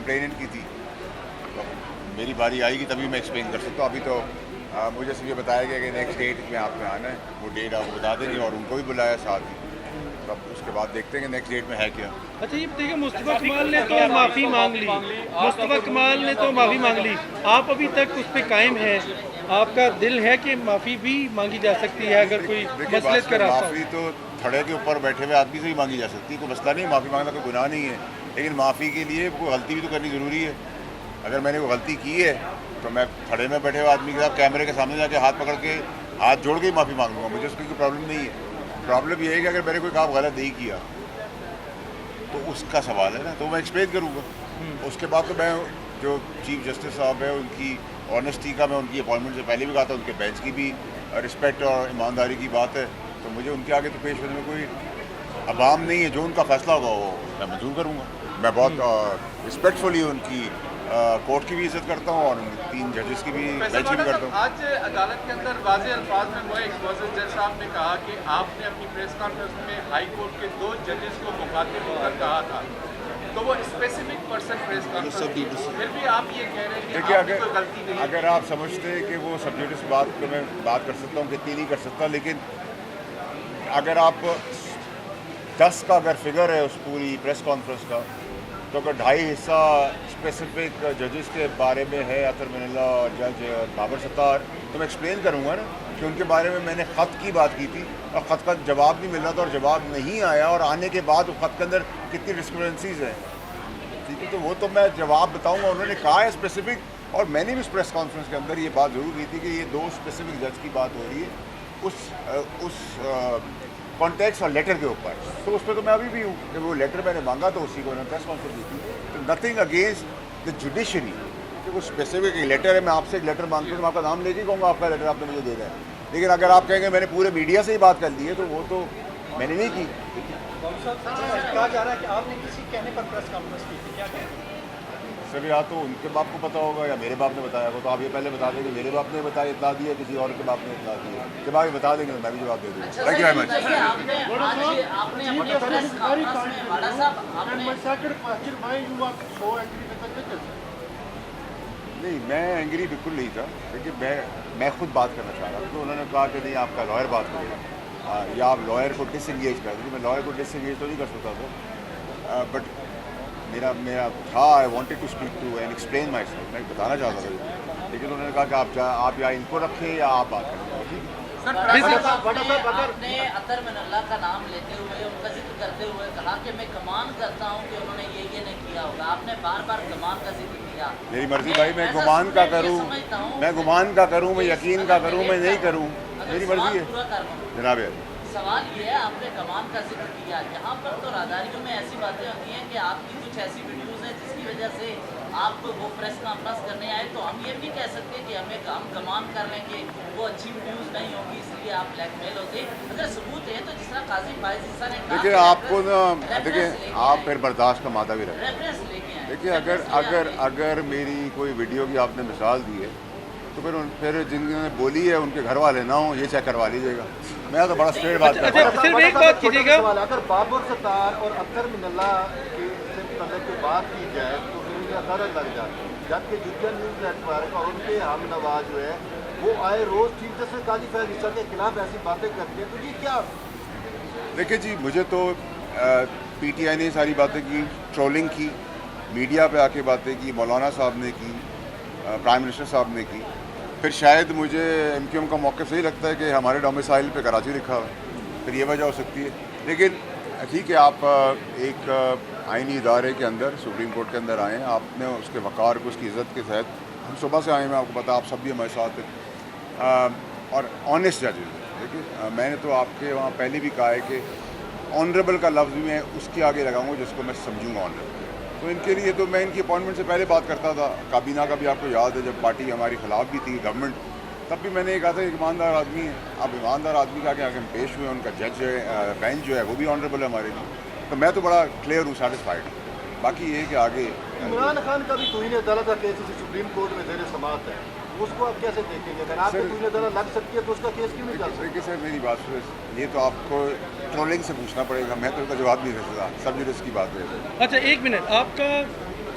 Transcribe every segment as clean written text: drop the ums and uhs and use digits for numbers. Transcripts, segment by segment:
Complainant کی تھی. تو میری باری آئے گی تبھی میں ایکسپلین کر سکتا ہوں. ابھی تو مجھے صرف یہ بتایا گیا کہ نیکسٹ ڈیٹ میں آپ نے آنا ہے, وہ ڈیٹ آپ بتا دیں گے, اور ان کو بھی بلایا ساتھ ہی. تو اب اس کے بعد دیکھتے ہیں کہ نیکسٹ ڈیٹ میں ہے کیا. اچھا یہ بتائیے مصطفیٰ کمال نے تو معافی مانگ لی, مصطفیٰ کمال نے تو معافی مانگ لی, آپ ابھی تک اس پہ قائم ہیں؟ آپ کا دل ہے کہ معافی بھی مانگی جا سکتی ہے اگر کوئی مصلحت کا راستہ ہو؟ معافی تو تھڑے کے اوپر بیٹھے ہوئے آدمی سے ہی مانگی جا سکتی ہے, کوئی مسئلہ نہیں, معافی مانگنا کوئی گناہ نہیں ہے. لیکن معافی کے لیے کوئی غلطی بھی تو کرنی ضروری ہے. اگر میں نے کوئی غلطی کی ہے تو میں کھڑے میں بیٹھے ہوئے آدمی کے ساتھ کیمرے کے سامنے جا کے ہاتھ پکڑ کے ہاتھ جوڑ کے ہی معافی مانگوں گا, مجھے اس کی کوئی پرابلم نہیں ہے. پرابلم یہ ہے کہ اگر میں نے کوئی کام غلط نہیں کیا تو اس کا سوال ہے نا, تو میں ایکسپلین کروں گا. اس کے بعد تو میں جو چیف جسٹس صاحب ہے ان کی آنیسٹی کا, میں ان کی اپوائنٹمنٹ سے پہلے بھی کہا تھا, ان کے بینچ کی بھی رسپیکٹ اور ایمانداری کی بات ہے, تو مجھے ان کے آگے تو پیش ہونے میں کوئی عوام نہیں ہے. جو ان کا فیصلہ ہوگا وہ میں منظور کروں گا. میں بہت رسپیکٹفلی ان کی کورٹ کی بھی عزت کرتا ہوں اور 3 ججز کی بھی بینچ کی بھی کرتا ہوں. آج عدالت کے اندر واضح الفاظ میں وہ ایکسپوزر جج صاحب نے کہا کہ آپ نے اپنی پریس کانفرنس میں ہائی کورٹ کے 2 ججز کو مخاطب ہو کر کہا تھا, تو وہ اسپیسیفک پرسن پریس کانفرنس کی, پھر بھی آپ یہ کہہ رہے ہیں کہ آپ کی کوئی غلطی نہیں ہے. اگر آپ سمجھتے ہیں کہ وہ سب جوڈس بات پہ میں بات کر سکتا ہوں, کتنی نہیں کر سکتا, لیکن اگر آپ 10 کا اگر فگر ہے اس پوری پریس کانفرنس کا, تو اگر 2.5 حصہ اسپیسیفک ججز کے بارے میں ہے, اطہر من اللہ اور جج بابر ستار, تو میں ایکسپلین کروں گا نا کہ ان کے بارے میں میں نے خط کی بات کی تھی اور خط کا جواب نہیں مل رہا تھا اور جواب نہیں آیا, اور آنے کے بعد وہ خط کے اندر کتنی ڈسکرپنسیز ہیں. ٹھیک ہے, تو وہ تو میں جواب بتاؤں گا. انہوں نے کہا ہے اسپیسیفک, اور میں نے بھی اس پریس کانفرنس کے اندر یہ بات ضرور کی تھی کہ یہ 2 اسپیسیفک جج کی بات ہو رہی ہے اس کانٹیکس اور لیٹر کے اوپر. تو اس پہ تو میں ابھی بھی ہوں, جب وہ لیٹر میں نے مانگا تو اسی کو انہوں نے پریس کانفرنس دی تھی. تو نتھنگ اگینسٹ دا جوڈیشری, کہ وہ اسپیسیفک ایک لیٹر ہے, میں آپ سے ایک لیٹر مانگتا ہوں, میں آپ کا نام لے کے کہوں گا آپ کا لیٹر آپ نے مجھے دے رہا ہے. لیکن اگر آپ کہیں گے میں نے پورے میڈیا سے ہی بات کر لی ہے, تو وہ تو میں نے نہیں کی. کہا جا رہا ہے کہ آپ نے کسی کہنے پر پریس کانفرنس کی تھی, کیا کہیں؟ سر یا تو ان کے باپ کو پتا ہوگا یا میرے باپ نے بتایا ہوگا, تو آپ یہ پہلے بتا دیں کہ میرے باپ نے بتایا اطلاع دی ہے, کسی اور کے باپ نے اطلاع دی ہے. جب آپ یہ بتا دیں گے تو میں بھی جواب دے دوں گا. Thank you very much. نہیں, میں اینگری بالکل نہیں تھا, کیونکہ میں خود بات کرنا چاہ رہا تھا. تو انہوں نے کہا کہ نہیں آپ کا لائر بات کرے یا آپ لائر کو ڈس انگیج کر دیں. میں لائر کو ڈس انگیج تو نہیں کر سکتا تھا, بٹ میرا تھا, I wanted to speak to and explain myself, میں بتانا چاہتا تھا. لیکن انہوں نے کہا کہ آپ یا ان کو رکھیں یا آپ بات کریں. ٹھیک ہے. آپ نے اطہر من اللہ کا نام لیتے ہوئے ان کا ذکر کرتے ہوئے کہا کہ میں گمان کرتا ہوں کہ انہوں نے یہ نہیں کیا ہوگا. آپ نے بار بار گمان کا ذکر کیا. میری مرضی بھائی, میں گمان کا کروں, میں گمان کا کروں, میں یقین کا کروں, میں نہیں کروں, میری مرضی ہے. جناب سوال یہ ہے, آپ نے گمان کا ذکر کیا, یہاں پر تو راداریوں میں ایسی باتیں ہوتی ہیں کہ آپ کی کچھ ایسی ویڈیوز ہیں جس کی وجہ سے آپ وہ پریس کانفرنس کرنے آئے, تو ہم یہ بھی کہہ سکتے ہیں کہ ہم گمان کر لیں کہ وہ اچھی ویڈیوز نہیں ہوں گی, اس لیے آپ بلیک میل ہوتے. اگر ثبوت ہے تو جس طرح قاضی فائز عیسیٰ نے کہا, دیکھیں آپ کو نا, دیکھیں آپ پھر برداشت کا مادہ بھی رکھیں. ریفرنس لے کے آئیں. دیکھیں اگر میری کوئی ویڈیو کی آپ نے مثال دی ہے, تو پھر جن نے بولی ہے ان کے گھر والے نہ ہوں, یہ چیک کروا لیجیے گا. میں تو بڑا اسٹریٹ بات کرتا ہوں. صرف ایک بات کیجیے گا, اگر بابر ستار اور اطہر من اللہ کے متعلق کوئی بات کی جائے تو پھر ان کا درد لگ جاتا ہے, جبکہ جوجا نیوز نیٹ ورک اور ان کے ہم نوا جو ہے وہ آئے روز چیف جسٹس قاضی فیض عیسیٰ کے خلاف ایسی باتیں کرتے ہیں, تو یہ کیا؟ دیکھیں جی, مجھے تو پی ٹی آئی نے ساری باتیں کی, ٹرولنگ کی, میڈیا پہ آ کے باتیں کی, مولانا صاحب نے کی, پرائم منسٹر صاحب نے کی. پھر شاید مجھے ایم کیو ایم کا موقف صحیح لگتا ہے کہ ہمارے ڈومیسائل پہ کراچی لکھا ہوا ہے, پھر یہ وجہ ہو سکتی ہے. لیکن ٹھیک ہے, آپ ایک آئینی ادارے کے اندر, سپریم کورٹ کے اندر آئیں, آپ نے اس کے وقار کو, اس کی عزت کے تحت, ہم صبح سے آئے ہیں, آپ کو پتا, آپ سب بھی ہمارے ساتھ ہیں, اور آنیسٹ ججز ہیں. دیکھیے میں نے تو آپ کے وہاں پہلے بھی کہا ہے کہ آنریبل کا لفظ بھی میں اس کے آگے لگاؤں گا جس کو میں سمجھوں گا آنریبل. تو ان کے لیے تو میں ان کی اپوائنٹمنٹ سے پہلے بات کرتا تھا. کابینہ کا بھی آپ کو یاد ہے, جب پارٹی ہماری خلاف بھی تھی گورنمنٹ, تب بھی میں نے یہ کہا تھا کہ ایماندار آدمی ہے. اب ایماندار آدمی کا آگے ہم پیش ہوئے, ان کا جج جو ہے, بینچ جو ہے وہ بھی آنریبل ہے ہمارے لیے. تو میں تو بڑا کلیئر ہوں, سیٹسفائڈ ہوں. باقی یہ ہے کہ آگے عمران خان کا بھی توہین عدالت کا کیس سپریم کورٹ میں زیر سماعت ہے, اس کو آپ کیسے دیکھیں گے؟ اگر آپ کو توہین عدالت لگ سکتی ہے تو اس کا کیس کیوں نہیں چل سکتا؟ دیکھیے سر, میری بات سنیں, یہ تو آپ کو ٹرولنگ سے پوچھنا پڑے گا, میں تو اس کا جواب نہیں دے سکتا. سب جوڈس کی بات ہے. اچھا ایک منٹ, آپ کا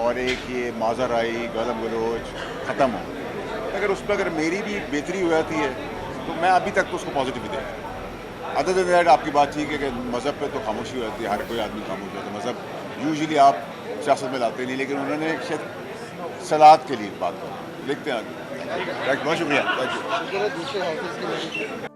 اور ایک یہ ماضرائی گالم گلوچ ختم ہو. اگر اس پہ اگر میری بھی بہتری ہو جاتی ہے تو میں ابھی تک تو اس کو پازیٹیو ہی دیکھتا ہوں. ادر دین دیٹ آپ کی بات ٹھیک ہے کہ مذہب پہ تو خاموشی ہو جاتی ہے, ہر کوئی آدمی خاموش ہوتا ہے. مذہب یوزلی آپ سیاست میں لاتے نہیں, لیکن انہوں نے شاید صلاحت کے لیے بات کی. لکھتے ہیں آگے. بہت شکریہ. Thank you. دوسرے حافظ کی